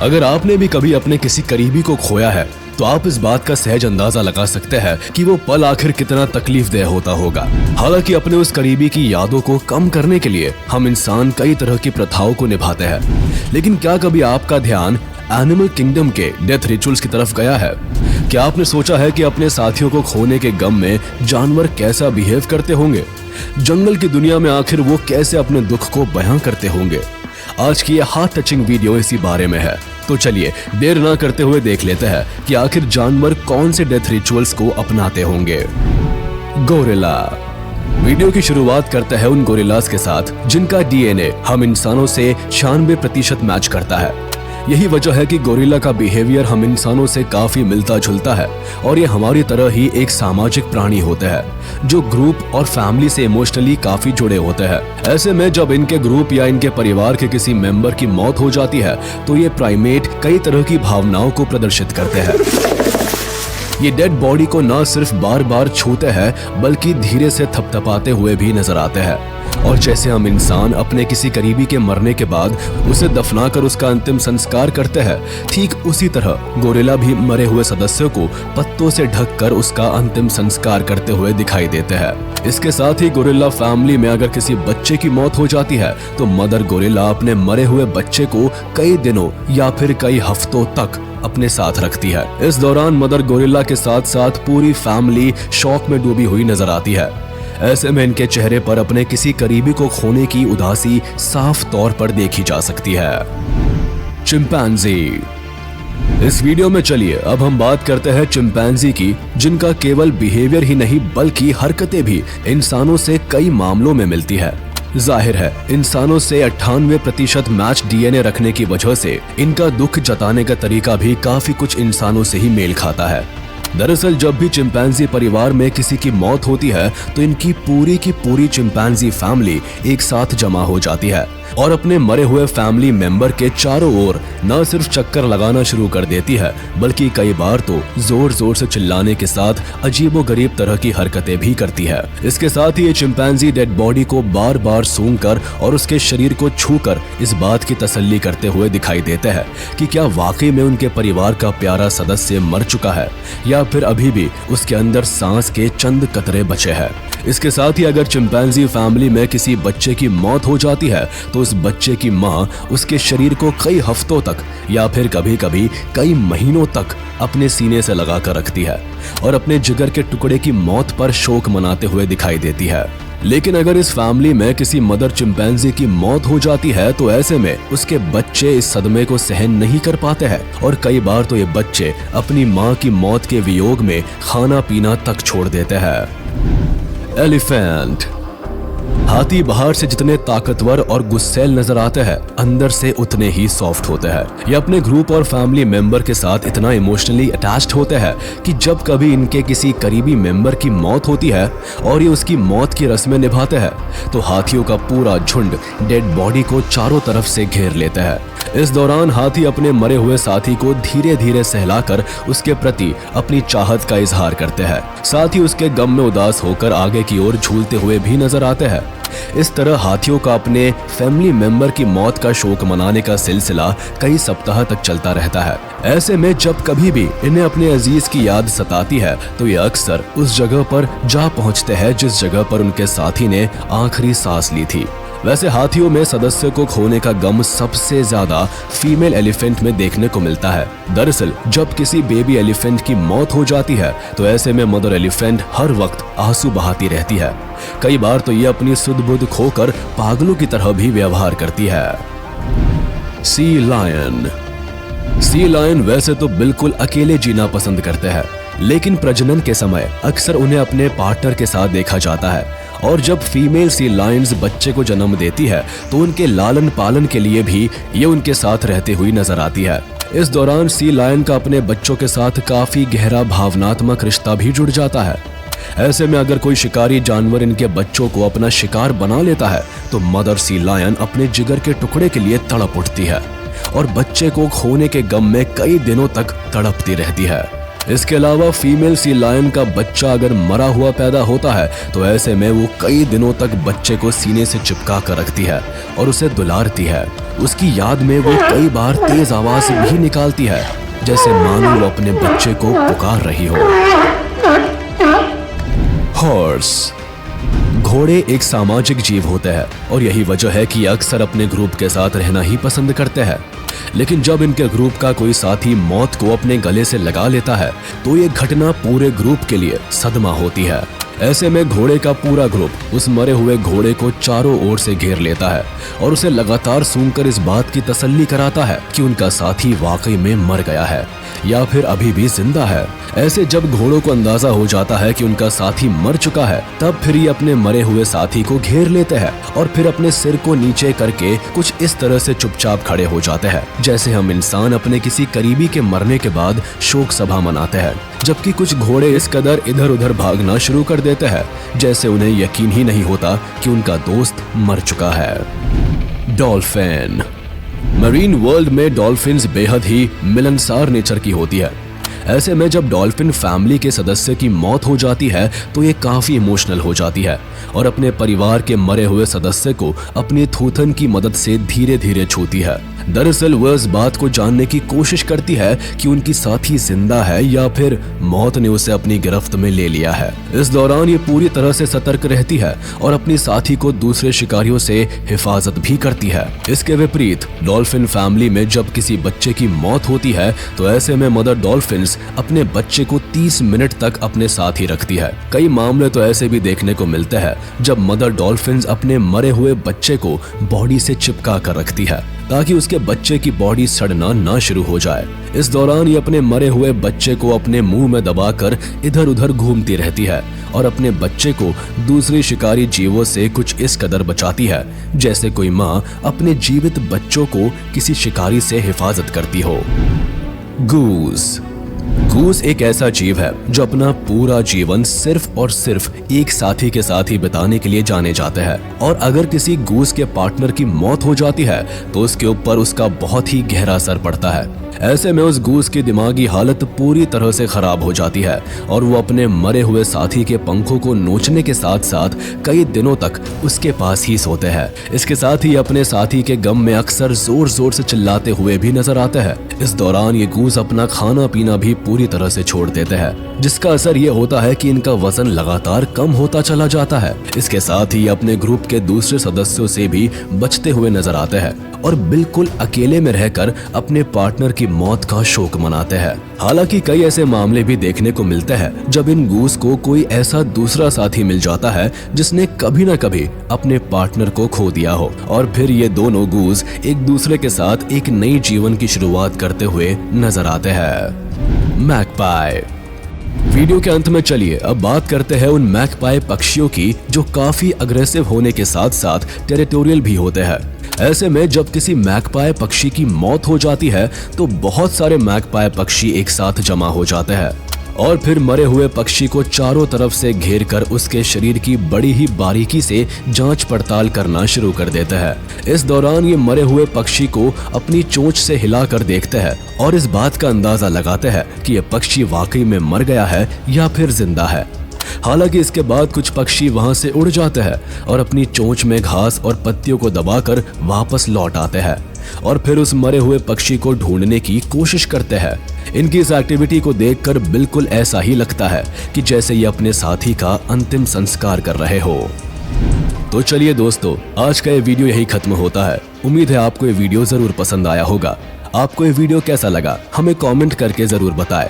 अगर आपने भी कभी अपने किसी करीबी को खोया है तो आप इस बात का सहज अंदाजा लगा सकते हैं कि वो पल आखिर कितना तकलीफदेह होता होगा। हालांकि अपने उस करीबी की यादों को कम करने के लिए हम इंसान कई तरह की प्रथाओं को निभाते हैं, लेकिन क्या कभी आपका ध्यान एनिमल किंगडम के डेथ रिचुअल्स की तरफ गया है? क्या आपने सोचा है कि अपने साथियों को खोने के गम में जानवर कैसा बिहेव करते होंगे? जंगल की दुनिया में आखिर वो कैसे अपने दुख को बयां करते होंगे? आज की ये हार्ट टचिंग वीडियो इसी बारे में है। तो चलिए देर ना करते हुए देख लेते हैं कि आखिर जानवर कौन से डेथ रिचुअल्स को अपनाते होंगे। गोरिल्ला। वीडियो की शुरुआत करते हैं उन गोरिल्लास के साथ जिनका डीएनए हम इंसानों से 96% मैच करता है। यही वजह है कि गोरिल्ला का बिहेवियर हम इंसानों से काफी मिलता जुलता है और ये हमारी तरह ही एक सामाजिक प्राणी होते हैं जो ग्रुप और फैमिली से इमोशनली काफी जुड़े होते हैं। ऐसे में जब इनके ग्रुप या इनके परिवार के किसी मेंबर की मौत हो जाती है तो ये प्राइमेट कई तरह की भावनाओं को प्रदर्शित करते हैं। ये डेड बॉडी को न सिर्फ बार बार छूते हैं बल्कि धीरे से थपथपाते हुए भी नजर आते हैं। और जैसे हम इंसान अपने किसी करीबी के मरने के बाद उसे दफनाकर उसका अंतिम संस्कार करते हैं, ठीक उसी तरह गोरिल्ला भी मरे हुए सदस्यों को पत्तों से ढककर उसका अंतिम संस्कार करते हुए दिखाई देते हैं। इसके साथ ही गोरिल्ला फैमिली में अगर किसी बच्चे की मौत हो जाती है तो मदर गोरिल्ला अपने मरे हुए बच्चे को कई दिनों या फिर कई हफ्तों तक अपने साथ रखती है। इस दौरान मदर गोरिल्ला के साथ साथ पूरी फैमिली शौक में डूबी हुई नजर आती है। ऐसे में इनके चेहरे पर अपने किसी करीबी को खोने की उदासी साफ तौर पर देखी जा सकती है। चिंपैंजी। इस वीडियो में चलिए अब हम बात करते हैं चिंपैंजी की, जिनका केवल बिहेवियर ही नहीं बल्कि हरकतें भी इंसानों से कई मामलों में मिलती है। जाहिर है इंसानों से 98% मैच डीएनए रखने की वजह से इनका दुख जताने का तरीका भी काफी कुछ इंसानों से ही मेल खाता है। दरअसल जब भी चिंपैंजी परिवार में किसी की मौत होती है तो इनकी पूरी चिंपैंजी फैमिली एक साथ जमा हो जाती है और अपने मरे हुए फैमिली मेंबर के चारों ओर न सिर्फ चक्कर लगाना शुरू कर देती है बल्कि कई बार तो जोर जोर से चिल्लाने के साथ अजीबोगरीब तरह की हरकतें भी करती है। इसके साथ ही ये चिंपैंजी डेड बॉडी को बार बार सूंघकर और उसके शरीर को छूकर इस बात की तसल्ली करते हुए दिखाई देते हैं कि क्या वाकई में उनके परिवार का प्यारा सदस्य मर चुका है या फिर अभी भी उसके अंदर सांस के चंद कतरे बचे हैं। इसके साथ ही अगर चिंपैंजी फैमिली में किसी बच्चे की मौत हो जाती है तो उस बच्चे की मां उसके शरीर को कई हफ्तों तक या फिर कभी कभी कई महीनों तक अपने सीने से लगाकर रखती है और अपने जिगर के टुकड़े की मौत पर शोक मनाते हुए दिखाई देती है। लेकिन अगर इस फैमिली में किसी मदर चिंपैंजी की मौत हो जाती है तो ऐसे में उसके बच्चे इस सदमे को सहन नहीं कर पाते हैं और कई बार तो ये बच्चे अपनी मां की मौत के वियोग में खाना पीना तक छोड़ देते हैं। एलिफेंट। हाथी बाहर से जितने ताकतवर और गुस्सैल नजर आते हैं अंदर से उतने ही सॉफ्ट होते हैं। ये अपने ग्रुप और फैमिली मेंबर के साथ इतना इमोशनली अटैच्ड होते हैं कि जब कभी इनके किसी करीबी मेंबर की मौत होती है और ये उसकी मौत की रस्में निभाते हैं तो हाथियों का पूरा झुंड डेड बॉडी को चारों तरफ से घेर लेते हैं। इस दौरान हाथी अपने मरे हुए साथी को धीरे धीरे सहलाकर उसके प्रति अपनी चाहत का इजहार करते हैं। साथ ही उसके गम में उदास होकर आगे की ओर झूलते हुए भी नजर आते हैं। इस तरह हाथियों का अपने फैमिली मेंबर की मौत का शोक मनाने का सिलसिला कई सप्ताह तक चलता रहता है। ऐसे में जब कभी भी इन्हें अपने अजीज की याद सताती है तो ये अक्सर उस जगह पर जा पहुंचते हैं जिस जगह पर उनके साथी ने आखिरी सांस ली थी। वैसे हाथियों में सदस्य को खोने का गम सबसे ज्यादा फीमेल एलिफेंट में देखने को मिलता है। दरअसल जब किसी बेबी एलिफेंट की मौत हो जाती है तो ऐसे में मदर एलिफेंट हर वक्त आंसू बहाती रहती है। कई बार तो ये अपनी सुध बुध खोकर पागलों की तरह भी व्यवहार करती है। Sea lion. सी लायन वैसे तो बिल्कुल अकेले जीना पसंद करते हैं, लेकिन प्रजनन के समय अक्सर उन्हें अपने पार्टनर के साथ देखा जाता है और जब फीमेल सी लायंस बच्चे को जन्म देती है तो उनके लालन पालन के लिए भी ये उनके साथ रहती हुई नजर आती है। इस दौरान सी लायन का अपने बच्चों के साथ काफी गहरा भावनात्मक रिश्ता भी जुड़ जाता है। ऐसे में अगर कोई शिकारी जानवर इनके बच्चों को अपना शिकार बना लेता है तो मदर सी लायन अपने जिगर के टुकड़े के लिए तड़प उठती है और बच्चे को खोने के गम में कई दिनों तक तड़पती रहती है। इसके अलावा फीमेल सी लायन का बच्चा अगर मरा हुआ पैदा होता है तो ऐसे में वो कई दिनों तक बच्चे को सीने से चिपका कर रखती है और उसे दुलारती है। उसकी याद में वो कई बार तेज आवाज भी निकालती है, जैसे मानो वो अपने बच्चे को पुकार रही हो। हॉर्स। घोड़े एक सामाजिक जीव होते हैं और यही वजह है कि अक्सर अपने ग्रुप के साथ रहना ही पसंद करते हैं। लेकिन जब इनके ग्रुप का कोई साथी मौत को अपने गले से लगा लेता है तो ये घटना पूरे ग्रुप के लिए सदमा होती है। ऐसे में घोड़े का पूरा ग्रुप उस मरे हुए घोड़े को चारों ओर से घेर लेता है और उसे लगातार सूंघकर इस बात की तसल्ली कराता है कि उनका साथी वाकई में मर गया है या फिर अभी भी जिंदा है। ऐसे जब घोड़ों को अंदाजा हो जाता है कि उनका साथी मर चुका है, तब फिर ये अपने मरे हुए साथी को घेर लेते हैं और फिर अपने सिर को नीचे करके कुछ इस तरह से चुपचाप खड़े हो जाते हैं, जैसे हम इंसान अपने किसी करीबी के मरने के बाद शोक सभा मनाते हैं। जबकि कुछ घोड़े इस कदर इधर उधर भागना शुरू कर देते हैं जैसे उन्हें यकीन ही नहीं होता कि उनका दोस्त मर चुका है। डॉल्फिन। मरीन वर्ल्ड में डॉल्फिन्स बेहद ही मिलनसार नेचर की होती है। ऐसे में जब डॉल्फिन फैमिली के सदस्य की मौत हो जाती है तो ये काफी इमोशनल हो जाती है और अपने परिवार के मरे हुए सदस्य को अपनी थूथन की मदद से धीरे धीरे छूती है। दरअसल वह इस बात को जानने की कोशिश करती है कि उनकी साथी जिंदा है या फिर मौत ने उसे अपनी गिरफ्त में ले लिया है। इस दौरान ये पूरी तरह से सतर्क रहती है और अपनी साथी को दूसरे शिकारियों से हिफाजत भी करती है। इसके विपरीत डॉल्फिन फैमिली में जब किसी बच्चे की मौत होती है तो ऐसे में मदर डॉल्फिन्स अपने बच्चे को 30 मिनट तक अपने साथ ही रखती है। कई मामले तो ऐसे भी देखने को मिलते हैं जब मदर डॉल्फिन्स अपने मरे हुए बच्चे को बॉडी से चिपका कर रखती है ताकि उसके बच्चे की बॉडी सड़ना ना शुरू हो जाए। इस दौरान ये अपने मरे हुए बच्चे को अपने मुंह में दबाकर इधर उधर घूमती रहती है और अपने बच्चे को दूसरे शिकारी जीवों से कुछ इस कदर बचाती है जैसे कोई माँ अपने जीवित बच्चों को किसी शिकारी से हिफाजत करती हो। गूस। गूस एक ऐसा जीव है जो अपना पूरा जीवन सिर्फ और सिर्फ एक साथी के साथ ही बिताने के लिए जाने जाते हैं और अगर किसी गूस के पार्टनर की मौत हो जाती है तो उसके ऊपर उसका बहुत ही गहरा असर पड़ता है। ऐसे में उस गूस की दिमागी हालत पूरी तरह से खराब हो जाती है और वो अपने मरे हुए साथी के पंखों को नोचने के साथ साथ कई दिनों तक उसके पास ही सोते हैं। इसके साथ ही अपने साथी के गम में अक्सर जोर जोर से चिल्लाते हुए भी नजर आते हैं। इस दौरान ये गूस अपना खाना पीना भी पूरी तरह से छोड़ देते हैं, जिसका असर ये होता है कि इनका वजन लगातार कम होता चला जाता है। इसके साथ ही अपने ग्रुप के दूसरे सदस्यों से भी बचते हुए नजर आते हैं और बिल्कुल अकेले में रहकर अपने पार्टनर की मौत का शोक मनाते हैं। हालांकि कई ऐसे मामले भी देखने को मिलते हैं जब इन गूस को कोई ऐसा दूसरा साथी मिल जाता है जिसने कभी न कभी अपने पार्टनर को खो दिया हो और फिर ये दोनों गूस एक दूसरे के साथ एक नई जीवन की शुरुआत करते हुए नजर आते हैं। मैगपाई। वीडियो के अंत में चलिए अब बात करते हैं उन मैगपाई पक्षियों की जो काफी अग्रेसिव होने के साथ साथ टेरिटोरियल भी होते हैं। ऐसे में जब किसी मैगपाई पक्षी की मौत हो जाती है तो बहुत सारे मैगपाई पक्षी एक साथ जमा हो जाते हैं और फिर मरे हुए पक्षी को चारों तरफ से घेर कर उसके शरीर की बड़ी ही बारीकी से जांच पड़ताल करना शुरू कर देते हैं। इस दौरान ये मरे हुए पक्षी को अपनी चोंच से हिलाकर देखते हैं और इस बात का अंदाजा लगाते हैं कि यह पक्षी वाकई में मर गया है या फिर जिंदा है। हालांकि इसके बाद कुछ पक्षी वहां से उड़ जाते हैं और अपनी चोंच में घास और पत्तियों को दबाकर वापस लौट आते हैं और फिर उस मरे हुए पक्षी को ढूंढने की कोशिश करते हैं। इनकी इस एक्टिविटी को देखकर बिल्कुल ऐसा ही लगता है कि जैसे ये अपने साथी का अंतिम संस्कार कर रहे हो। तो चलिए दोस्तों, आज का ये वीडियो यही खत्म होता है। उम्मीद है आपको ये वीडियो जरूर पसंद आया होगा। आपको ये वीडियो कैसा लगा हमें कमेंट करके जरूर बताएं।